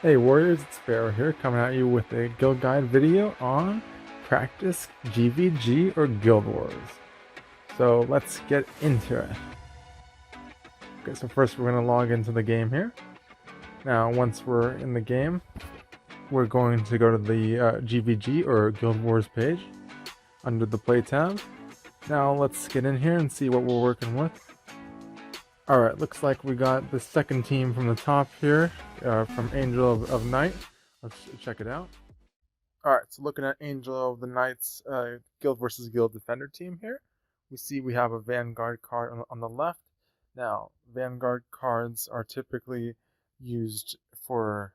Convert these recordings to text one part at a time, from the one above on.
Hey Warriors, it's Sparrow here coming at you with a guild guide video on practice GvG or Guild Wars. So let's get into it. Okay, so first we're going to log into the game here. Now once we're in the game, we're going to go to the GvG or Guild Wars page under the play tab. Now let's get in here and see what we're working with. Alright, looks like we got the second team from the top here, from Angel of Night. Let's check it out. Alright, so looking at Angel of the Knight's Guild versus Guild Defender team here, we see we have a Vanguard card on the left. Now, Vanguard cards are typically used for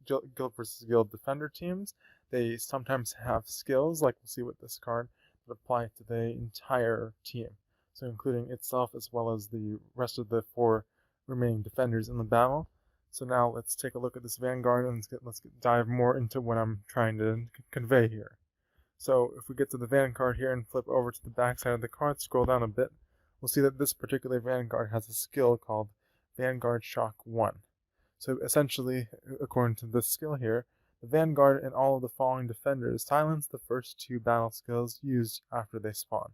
Guild versus Guild Defender teams. They sometimes have skills, like we'll see with this card, that apply to the entire team. So including itself as well as the rest of the 4 remaining defenders in the battle. So now let's take a look at this Vanguard and let's dive more into what I'm trying to convey here. So if we get to the Vanguard here and flip over to the back side of the card, scroll down a bit, we'll see that this particular Vanguard has a skill called Vanguard Shock 1. So essentially, according to this skill here, the Vanguard and all of the following defenders silence the first 2 battle skills used after they spawn.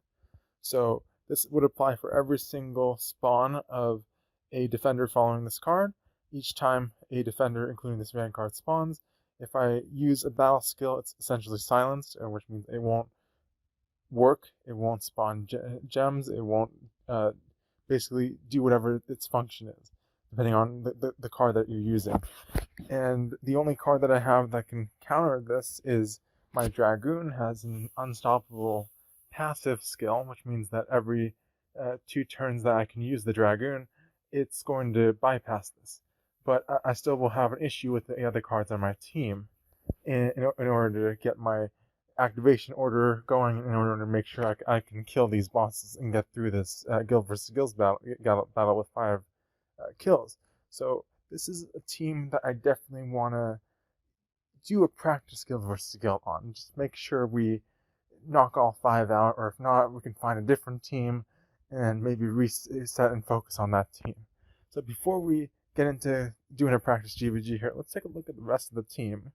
So this would apply for every single spawn of a defender following this card. Each time a defender, including this Vanguard, spawns, if I use a battle skill, it's essentially silenced, which means it won't work, it won't spawn gems, it won't basically do whatever its function is, depending on the card that you're using. And the only card that I have that can counter this is my Dragoon. Has an unstoppable passive skill, which means that every 2 turns that I can use the Dragoon, it's going to bypass this. But I still will have an issue with the other cards on my team in order to get my activation order going, in order to make sure I can kill these bosses and get through this Guild versus Guild battle with 5 kills. So this is a team that I definitely want to do a practice Guild versus Guild on. Just make sure we knock all 5 out, or if not, we can find a different team and maybe reset and focus on that team. So before we get into doing a practice GvG here, let's take a look at the rest of the team.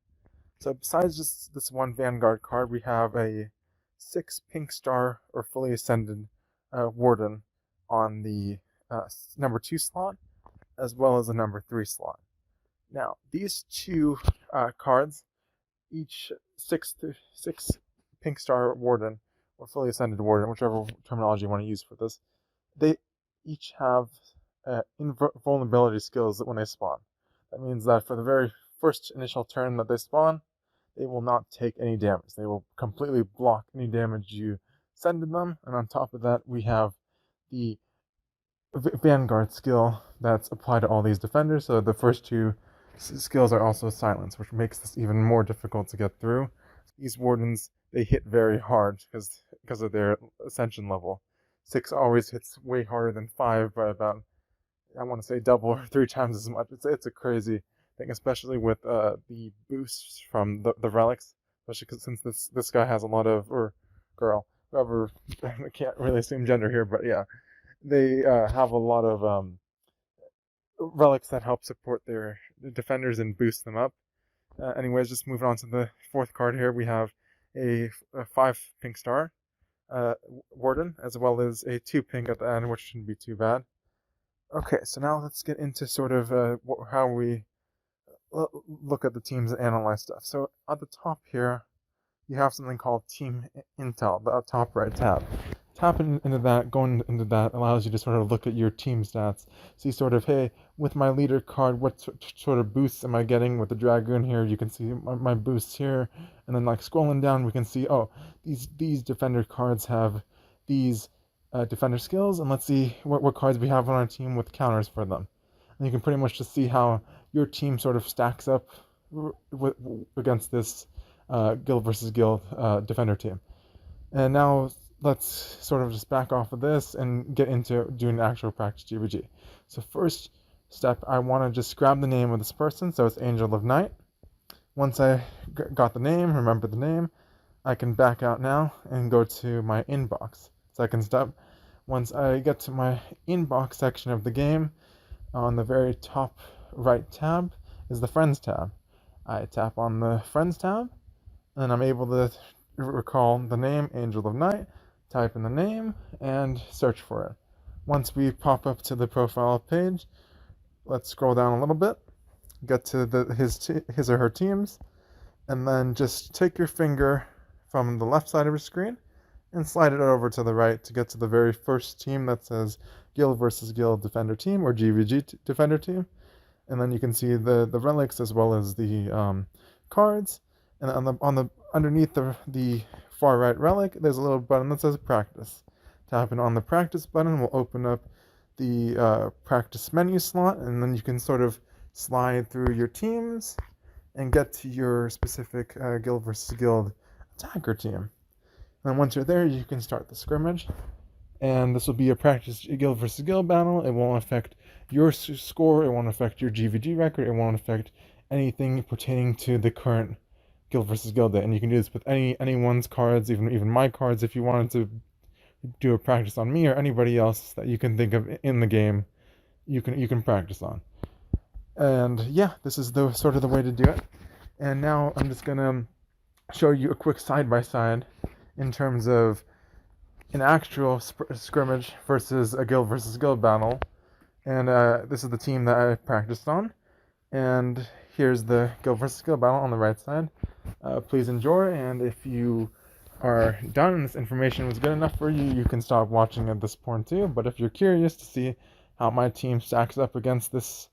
So besides just this one Vanguard card, we have a 6 pink star or fully ascended Warden on the number 2 slot, as well as the number 3 slot. Now, these 2 cards, each 6 pink star Warden or fully ascended Warden, whichever terminology you want to use for this, they each have invulnerability skills that when they spawn. That means that for the very first initial turn that they spawn, they will not take any damage. They will completely block any damage you send to them. And on top of that, we have the Vanguard skill that's applied to all these defenders. So the first 2 skills are also silenced, which makes this even more difficult to get through. These Wardens, they hit very hard because of their ascension level. 6 always hits way harder than 5 by about, I want to say, double or 3 times as much. It's a crazy thing, especially with the boosts from the relics, especially since this guy has a lot of, or girl, whoever, I can't really assume gender here, but yeah, they have a lot of relics that help support their defenders and boost them up. Anyways, just moving on to the 4th card here, we have a 5 pink star Warden, as well as a 2 pink at the end, which shouldn't be too bad. Okay, so now let's get into sort of how we look at the teams and analyze stuff. So at the top here, you have something called Team Intel, the top right tab. Tapping into that, going into that, allows you to sort of look at your team stats. See sort of, hey, with my leader card, what sort of boosts am I getting with the Dragoon here? You can see my boosts here. And then like scrolling down, we can see, oh, these defender cards have these defender skills. And let's see what cards we have on our team with counters for them. And you can pretty much just see how your team sort of stacks up against this Guild versus Guild defender team. And now let's sort of just back off of this and get into doing actual practice GvG. So first step, I want to just grab the name of this person. So it's Angel of Night. Once I got the name, remember the name, I can back out now and go to my inbox. Second step, once I get to my inbox section of the game, on the very top right tab is the Friends tab. I tap on the Friends tab, and I'm able to recall the name Angel of Night, type in the name, and search for it. Once we pop up to the profile page, let's scroll down a little bit, get to his or her teams, and then just take your finger from the left side of your screen and slide it over to the right to get to the very first team that says Guild versus Guild Defender Team or GvG Defender Team. And then you can see the relics as well as the cards. And on the underneath the far right relic, there's a little button that says Practice. Tapping on the Practice button will open up the Practice menu slot, and then you can sort of slide through your teams and get to your specific Guild versus Guild attacker team. And once you're there, you can start the scrimmage. And this will be a practice Guild versus Guild battle. It won't affect your score. It won't affect your GvG record. It won't affect anything pertaining to the current Guild versus Guild day. And you can do this with anyone's cards, even my cards. If you wanted to do a practice on me or anybody else that you can think of in the game, you can practice on. And yeah, this is the sort of the way to do it. And now I'm just gonna show you a quick side-by-side in terms of an actual scrimmage versus a Guild versus Guild battle. And this is the team that I practiced on. And here's the Guild versus Guild battle on the right side. Please enjoy, and if you are done and this information was good enough for you, you can stop watching at this point too. But if you're curious to see how my team stacks up against this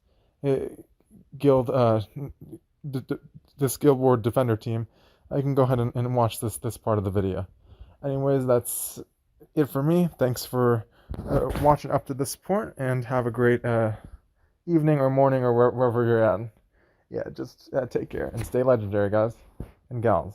Guild this Guild War Defender team, you can go ahead and watch this part of the video. Anyways, that's it for me. Thanks for watching up to this point, and have a great evening or morning or wherever you're at. Yeah, just take care and stay legendary, guys and gals.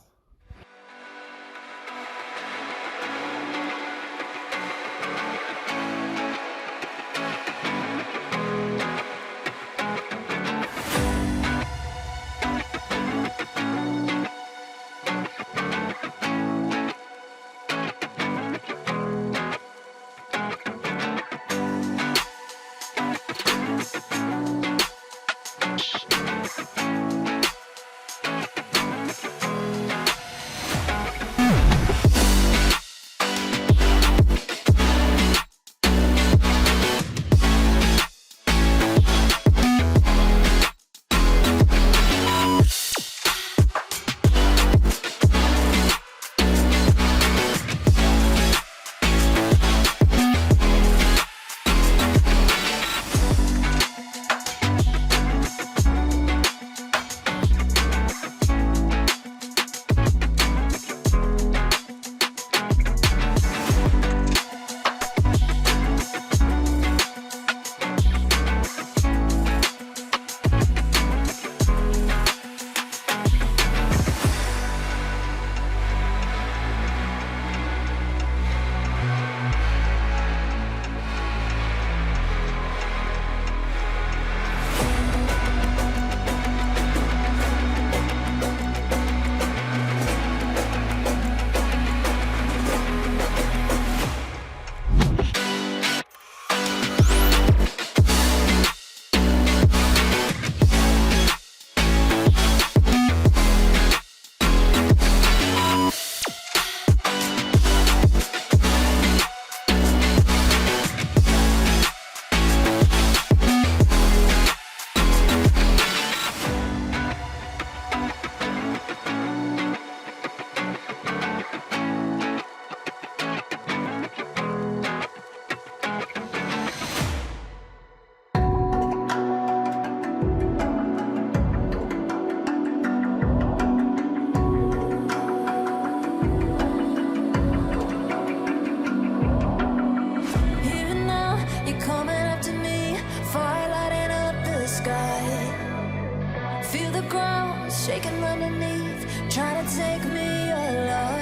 Feel the ground shaking underneath, trying to take me alive.